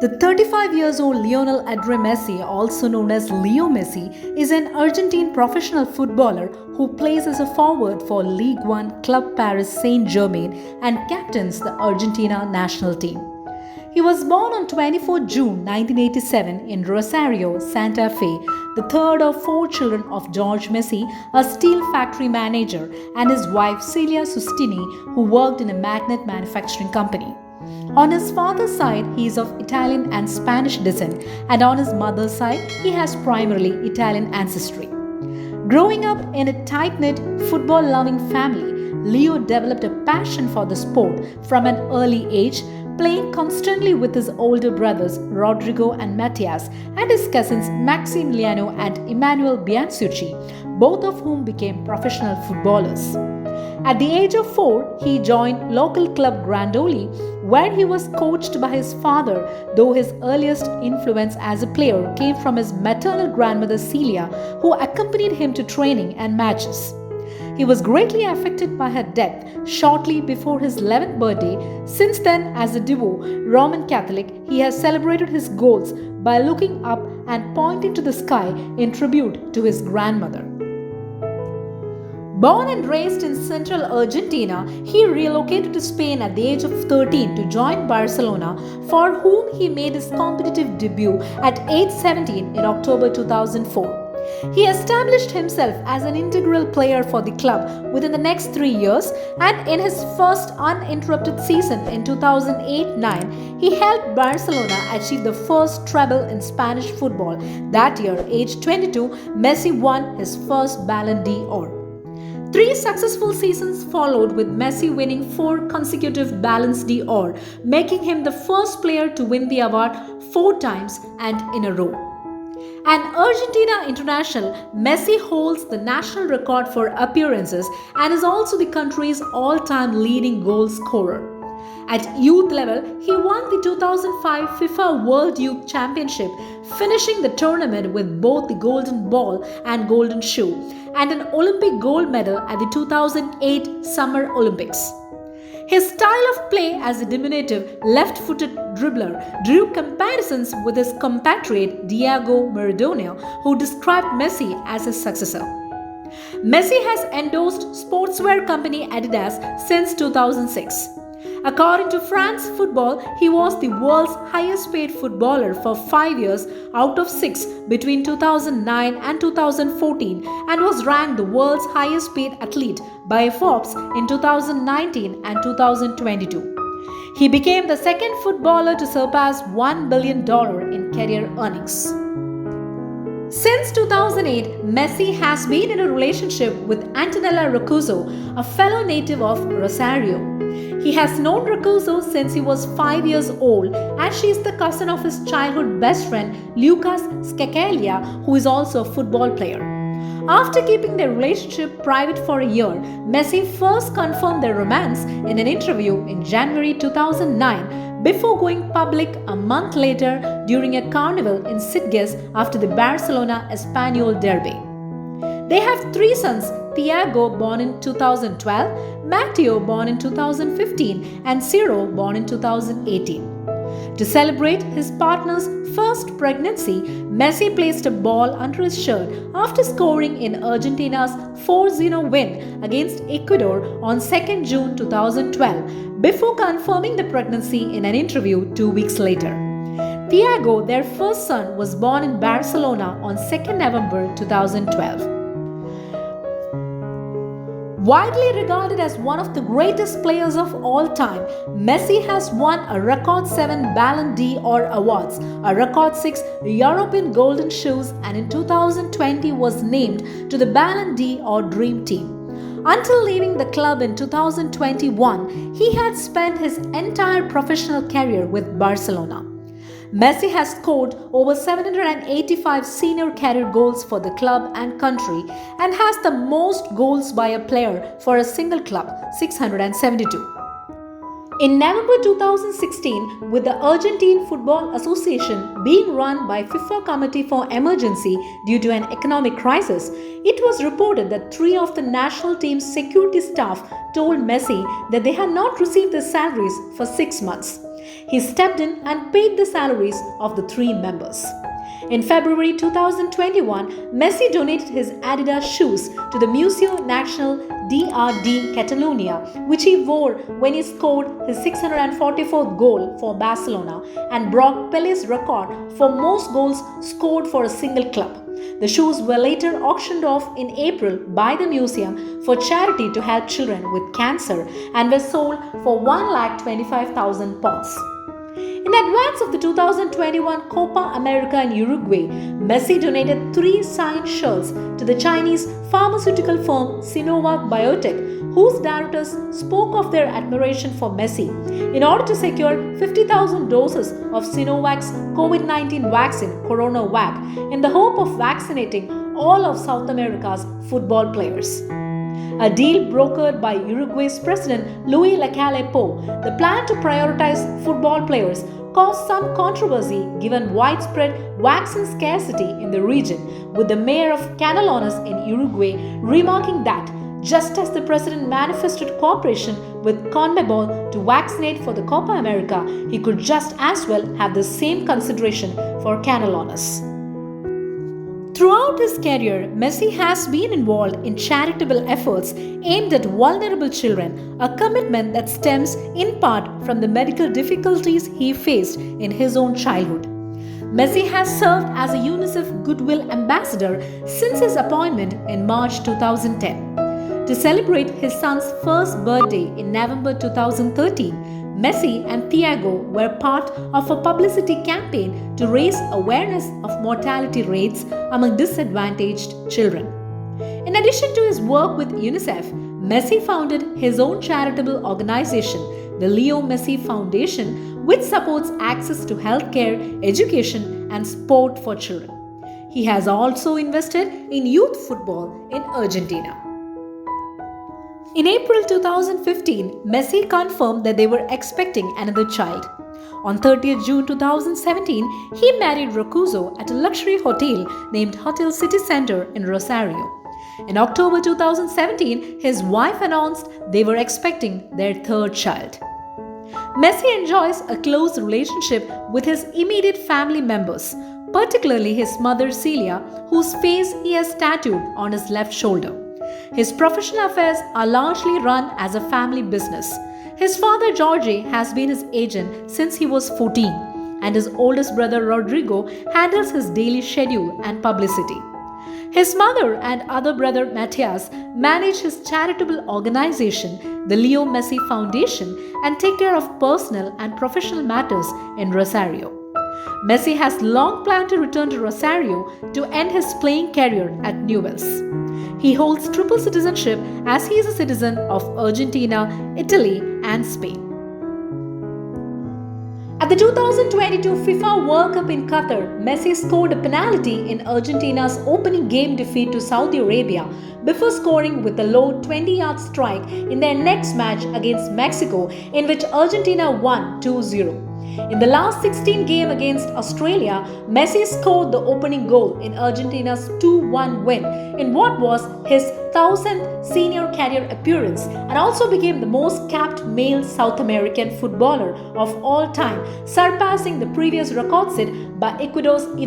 The 35 years old Lionel Andrés Messi, also known as Leo Messi, is an Argentine professional footballer who plays as a forward for Ligue 1 club Paris Saint-Germain and captains the Argentina national team. He was born on 24 June 1987 in Rosario, Santa Fe, the third of four children of George Messi, a steel factory manager, and his wife Celia Sustini, who worked in a magnet manufacturing company. On his father's side, he is of Italian and Spanish descent, and on his mother's side, he has primarily Italian ancestry. Growing up in a tight-knit, football-loving family, Leo developed a passion for the sport from an early age, playing constantly with his older brothers Rodrigo and Matias and his cousins Maximiliano and Emmanuel Biancucci, both of whom became professional footballers. At the age of 4, he joined local club Grandoli, where he was coached by his father, though his earliest influence as a player came from his maternal grandmother Celia, who accompanied him to training and matches. He was greatly affected by her death shortly before his 11th birthday. Since then, as a devout Roman Catholic, he has celebrated his goals by looking up and pointing to the sky in tribute to his grandmother. Born and raised in central Argentina, he relocated to Spain at the age of 13 to join Barcelona, for whom he made his competitive debut at age 17 in October 2004. He established himself as an integral player for the club within the next 3 years, and in his first uninterrupted season in 2008-9, he helped Barcelona achieve the first treble in Spanish football. That year, aged 22, Messi won his first Ballon d'Or. 3 successful seasons followed, with Messi winning 4 consecutive Ballons d'Or, making him the first player to win the award 4 times and in a row. An Argentina international, Messi holds the national record for appearances and is also the country's all-time leading goal scorer. At youth level, he won the 2005 FIFA World Youth Championship, finishing the tournament with both the Golden Ball and Golden Shoe, and an Olympic gold medal at the 2008 Summer Olympics. His style of play as a diminutive, left-footed dribbler drew comparisons with his compatriot Diego Maradona, who described Messi as his successor. Messi has endorsed sportswear company Adidas since 2006. According to France Football, he was the world's highest paid footballer for 5 years out of 6 between 2009 and 2014, and was ranked the world's highest paid athlete by Forbes in 2019 and 2022. He became the second footballer to surpass $1 billion in career earnings. Since 2008, Messi has been in a relationship with Antonella Roccuzzo, a fellow native of Rosario. He has known Roccuzzo since he was 5 years old, and she is the cousin of his childhood best friend Lucas Scacalia, who is also a football player. After keeping their relationship private for a year, Messi first confirmed their romance in an interview in January 2009, before going public a month later during a carnival in Sitges after the Barcelona Espanyol derby. They have 3 sons: Thiago, born in 2012, Matteo, born in 2015, and Ciro, born in 2018. To celebrate his partner's first pregnancy, Messi placed a ball under his shirt after scoring in Argentina's 4-0 win against Ecuador on 2nd June 2012, before confirming the pregnancy in an interview 2 weeks later. Thiago, their first son, was born in Barcelona on 2nd November 2012. Widely regarded as one of the greatest players of all time, Messi has won a record 7 Ballon d'Or awards, a record 6 European Golden Shoes, and in 2020 was named to the Ballon d'Or Dream Team. Until leaving the club in 2021, he had spent his entire professional career with Barcelona. Messi has scored over 785 senior career goals for the club and country, and has the most goals by a player for a single club, 672. In November 2016, with the Argentine Football Association being run by FIFA Committee for Emergency due to an economic crisis, it was reported that 3 of the national team's security staff told Messi that they had not received their salaries for 6 months. he stepped in and paid the salaries of the three members. In February 2021, Messi donated his Adidas shoes to the Museo Nacional de Catalunya, which he wore when he scored his 644th goal for Barcelona and broke Pele's record for most goals scored for a single club. The shoes were later auctioned off in April by the museum for charity to help children with cancer and were sold for £125,000. In advance of the 2021 Copa America in Uruguay, Messi donated 3 signed shirts to the Chinese pharmaceutical firm Sinovac Biotech, whose directors spoke of their admiration for Messi in order to secure 50,000 doses of Sinovac's COVID-19 vaccine, CoronaVac, in the hope of vaccinating all of South America's football players. A deal brokered by Uruguay's president Luis Lacalle Pou, the plan to prioritize football players caused some controversy given widespread vaccine scarcity in the region, with the mayor of Canelones in Uruguay remarking that just as the president manifested cooperation with CONMEBOL to vaccinate for the Copa America, he could just as well have the same consideration for Canelones. Throughout his career, Messi has been involved in charitable efforts aimed at vulnerable children, a commitment that stems in part from the medical difficulties he faced in his own childhood. Messi has served as a UNICEF Goodwill Ambassador since his appointment in March 2010. To celebrate his son's first birthday in November 2013, Messi and Thiago were part of a publicity campaign to raise awareness of mortality rates among disadvantaged children. In addition to his work with UNICEF, Messi founded his own charitable organization, the Leo Messi Foundation, which supports access to healthcare, education, and sport for children. He has also invested in youth football in Argentina. In April 2015, Messi confirmed that they were expecting another child. On 30th June 2017, he married Rocuso at a luxury hotel named Hotel City Center in Rosario. In October 2017, his wife announced they were expecting their third child. Messi enjoys a close relationship with his immediate family members, particularly his mother Celia, whose face he has tattooed on his left shoulder. His professional affairs are largely run as a family business. His father Jorge has been his agent since he was 14, and his oldest brother Rodrigo handles his daily schedule and publicity. His mother and other brother Matthias manage his charitable organization, the Leo Messi Foundation, and take care of personal and professional matters in Rosario. Messi has long planned to return to Rosario to end his playing career at Newell's. He holds triple citizenship as he is a citizen of Argentina, Italy, and Spain. At the 2022 FIFA World Cup in Qatar, Messi scored a penalty in Argentina's opening game defeat to Saudi Arabia before scoring with a low 20-yard strike in their next match against Mexico, in which Argentina won 2-0. In the last 16 game against Australia, Messi scored the opening goal in Argentina's 2-1 win in what was his 1000th senior career appearance, and also became the most capped male South American footballer of all time, surpassing the previous record set by Ecuador's